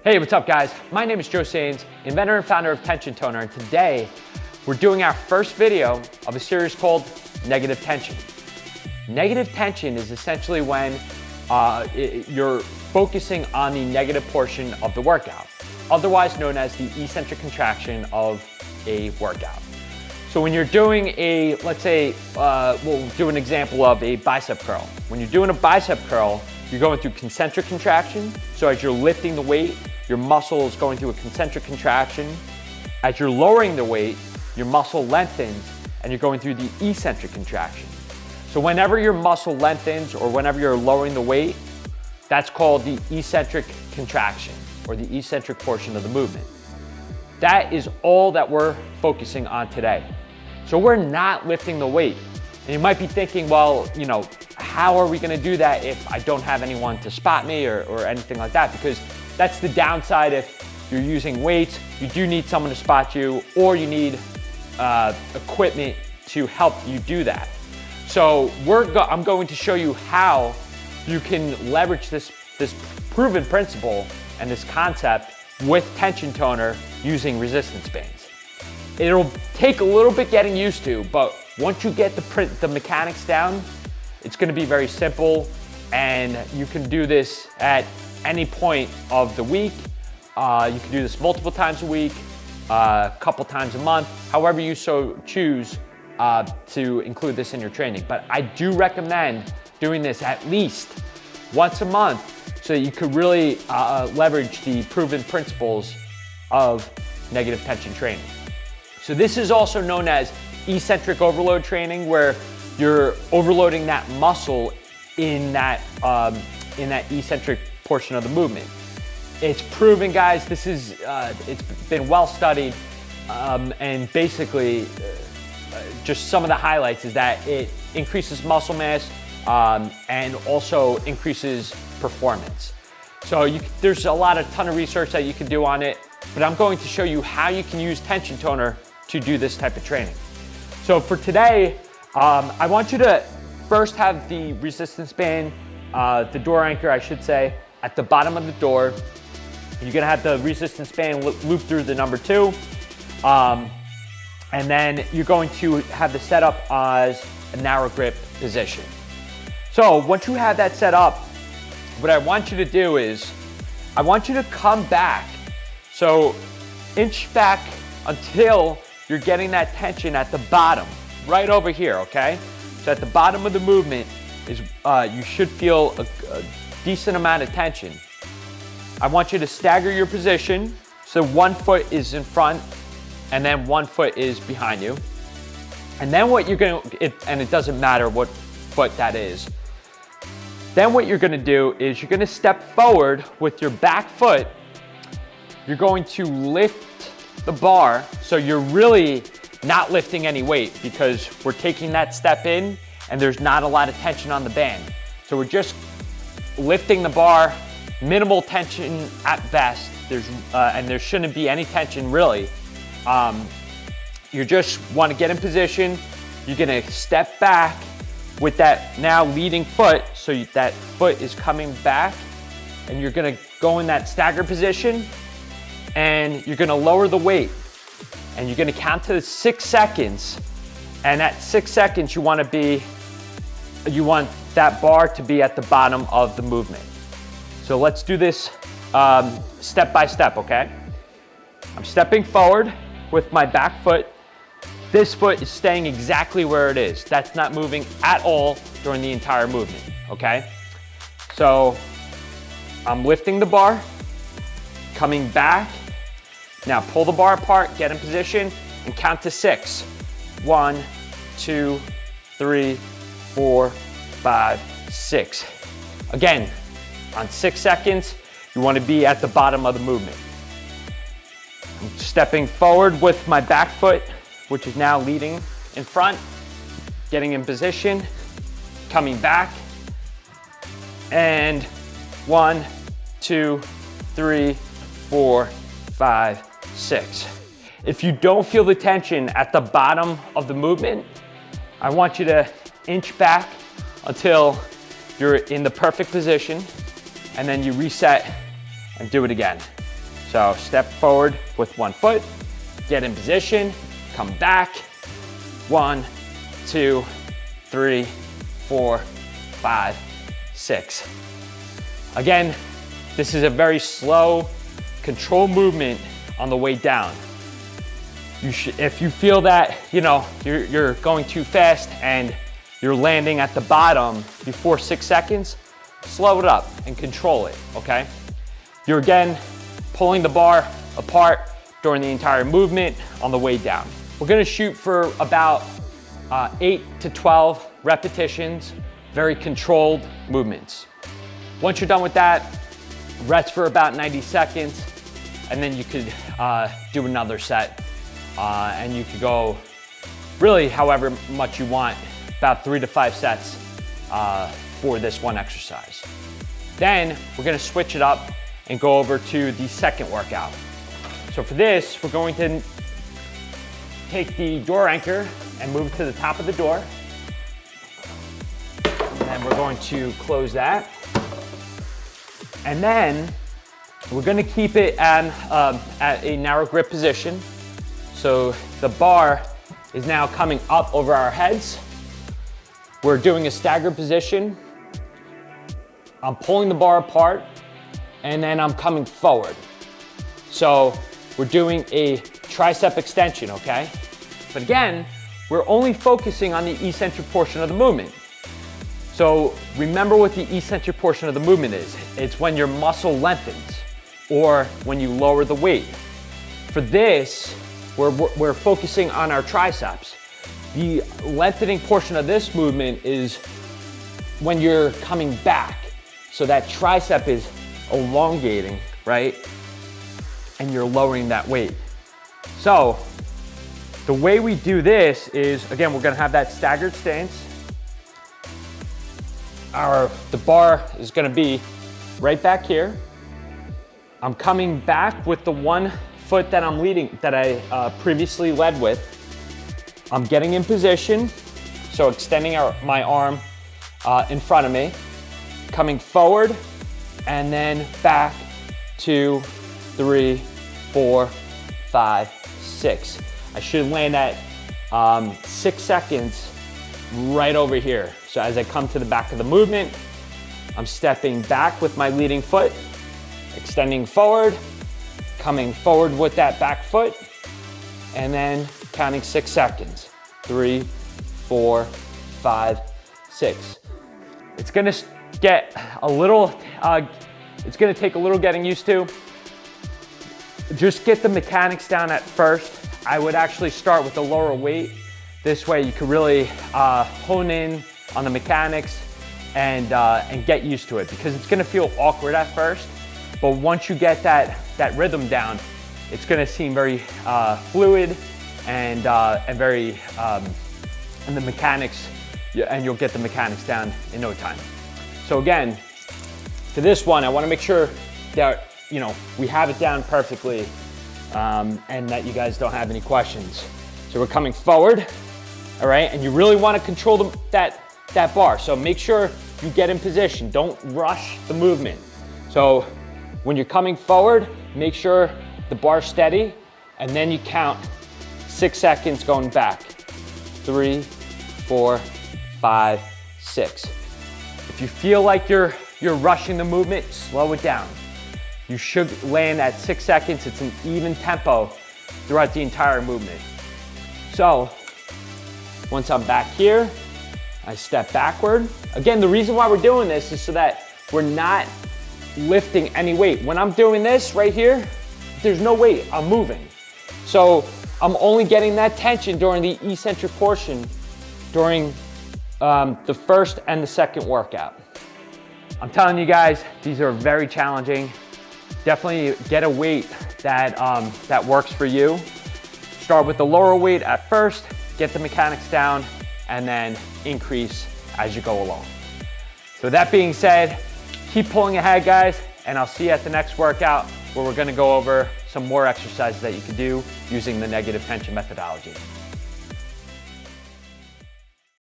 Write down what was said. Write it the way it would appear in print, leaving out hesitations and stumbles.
Hey, what's up guys? My name is Joe Sains, inventor and founder of Tension Toner, and today we're doing our first video of a series called Negative Tension. Negative tension is essentially when you're focusing on the negative portion of the workout, otherwise known as the eccentric contraction of a workout. So when you're doing a, let's say, we'll do an example of a bicep curl. When you're doing a bicep curl, you're going through concentric contraction. So as you're lifting the weight, your muscle is going through a concentric contraction. As you're lowering the weight, your muscle lengthens and you're going through the eccentric contraction. So whenever your muscle lengthens or whenever you're lowering the weight, that's called the eccentric contraction or the eccentric portion of the movement. That is all that we're focusing on today. So we're not lifting the weight. And you might be thinking, well, how are we gonna do that if I don't have anyone to spot me or anything like that? Because that's the downside if you're using weights. You do need someone to spot you, or you need equipment to help you do that. So I'm going to show you how you can leverage this proven principle and this concept with tension toner using resistance bands. It'll take a little bit getting used to, but once you get the mechanics down, it's gonna be very simple, and you can do this at any point of the week. You can do this multiple times a week, a couple times a month, however you so choose to include this in your training. But I do recommend doing this at least once a month so that you could really leverage the proven principles of negative tension training. So this is also known as eccentric overload training, where you're overloading that muscle in that eccentric portion of the movement. It's proven, guys. This is it's been well studied, and basically just some of the highlights is that it increases muscle mass and also increases performance. So there's a ton of research that you can do on it, but I'm going to show you how you can use tension toner to do this type of training. So for today, I want you to first have the resistance band, the door anchor, I should say, at the bottom of the door. You're gonna have the resistance band loop through the number 2. And then you're going to have the setup as a narrow grip position. So once you have that set up, what I want you to do is, I want you to come back. So inch back until you're getting that tension at the bottom, right over here, okay? So at the bottom of the movement is, you should feel a decent amount of tension. I want you to stagger your position. So one foot is in front and then one foot is behind you. And then what you're gonna, and it doesn't matter what foot that is. Then what you're gonna do is you're gonna step forward with your back foot. You're going to lift the bar, so you're really not lifting any weight because we're taking that step in and there's not a lot of tension on the band. So we're just lifting the bar, minimal tension at best. And there shouldn't be any tension really. You just want to get in position. You're gonna step back with that now leading foot, so that foot is coming back, and you're gonna go in that stagger position, and you're gonna lower the weight, and you're gonna count to 6 seconds. And at 6 seconds, you want that bar to be at the bottom of the movement. So let's do this step by step, okay? I'm stepping forward with my back foot. This foot is staying exactly where it is. That's not moving at all during the entire movement, okay? So I'm lifting the bar, coming back. Now pull the bar apart, get in position, and count to 6. 1, 2, 3, 4, 5, 6. Again, on 6 seconds, you want to be at the bottom of the movement. I'm stepping forward with my back foot, which is now leading in front, getting in position, coming back, and 1, 2, 3, 4, 5, 6. If you don't feel the tension at the bottom of the movement, I want you to inch back until you're in the perfect position, and then you reset and do it again. So step forward with one foot, get in position, come back. 1, 2, 3, 4, 5, 6. Again, this is a very slow, controlled movement on the way down. If you feel that, you're going too fast and you're landing at the bottom before 6 seconds, slow it up and control it, okay? You're again pulling the bar apart during the entire movement on the way down. We're gonna shoot for about 8 to 12 repetitions, very controlled movements. Once you're done with that, rest for about 90 seconds, and then you could do another set. And you could go really however much you want, about 3 to 5 sets for this one exercise. Then we're gonna switch it up and go over to the second workout. So for this, we're going to take the door anchor and move it to the top of the door. And we're going to close that. And then we're gonna keep it at a narrow grip position. So the bar is now coming up over our heads. We're doing a staggered position. I'm pulling the bar apart and then I'm coming forward. So we're doing a tricep extension, okay? But again, we're only focusing on the eccentric portion of the movement. So remember what the eccentric portion of the movement is. It's when your muscle lengthens or when you lower the weight. For this, we're focusing on our triceps. The lengthening portion of this movement is when you're coming back. So that tricep is elongating, right? And you're lowering that weight. So the way we do this is, again, we're gonna have that staggered stance. The bar is gonna be right back here. I'm coming back with the one foot that I'm leading, that I previously led with. I'm getting in position, so extending my arm in front of me, coming forward, and then back, 2, 3, 4, 5, 6. I should land at 6 seconds right over here. So as I come to the back of the movement, I'm stepping back with my leading foot, extending forward, coming forward with that back foot, and then counting 6 seconds. 3, 4, 5, 6. It's gonna get a little, it's gonna take a little getting used to. Just get the mechanics down at first. I would actually start with a lower weight. This way you can really hone in on the mechanics and get used to it, because it's gonna feel awkward at first, but once you get that rhythm down, it's gonna seem very fluid and very, and the mechanics, and you'll get the mechanics down in no time. So again, for this one, I wanna make sure that we have it down perfectly and that you guys don't have any questions. So we're coming forward, all right? And you really wanna control that bar. So make sure you get in position. Don't rush the movement. So when you're coming forward, make sure the bar's steady, and then you count 6 seconds going back. 3, 4, 5, 6. If you feel like you're rushing the movement, slow it down. You should land at 6 seconds. It's an even tempo throughout the entire movement. So once I'm back here, I step backward. Again, the reason why we're doing this is so that we're not lifting any weight. When I'm doing this right here, there's no weight, I'm moving. So I'm only getting that tension during the eccentric portion during the first and the second workout. I'm telling you guys, these are very challenging. Definitely get a weight that works for you. Start with the lower weight at first, get the mechanics down, and then increase as you go along. So that being said, keep pulling ahead, guys, and I'll see you at the next workout where we're gonna go over some more exercises that you can do using the negative tension methodology.